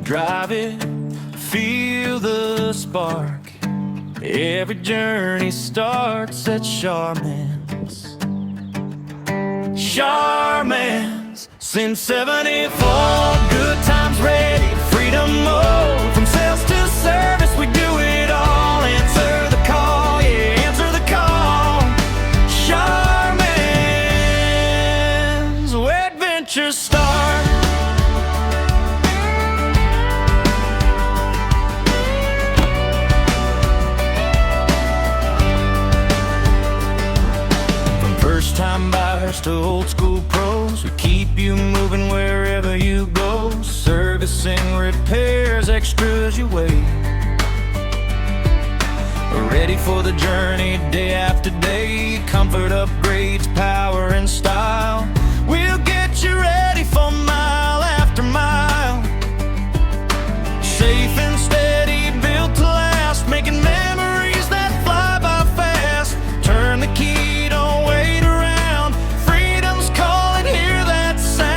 Drive it, feel the spark. Every journey starts at SHARMAN's. SHARMAN's, since '74. Good times ready, freedom mode. From sales to service, we do it all. Answer the call, yeah, answer the call. SHARMAN's, where adventures start. First-time buyers to old-school pros, we keep you moving wherever you go. Servicing, repairs, extras you wait. Ready for the journey day after day. Comfort upgrades, power and style. We'll get you ready for mile after mile. Safe and steady, built to last, making memories that fly by fast. Turn the key, don't wait around. Freedom's calling, hear that sound.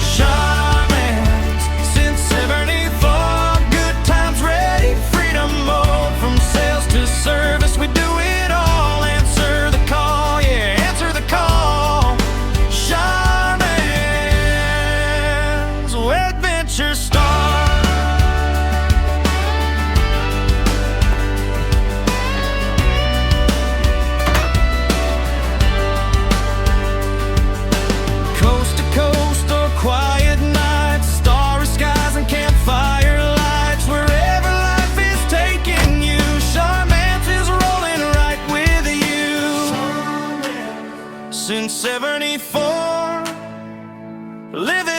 SHARMAN's, since '74. Good times ready, freedom mode. From sales to service, we do it all. Answer the call, yeah, answer the call. SHARMAN's, where adventures start. Coast to coast or quiet nights, starry skies and campfire lights. Wherever life is taking you, SHARMAN's is rolling right with you. Since '74, living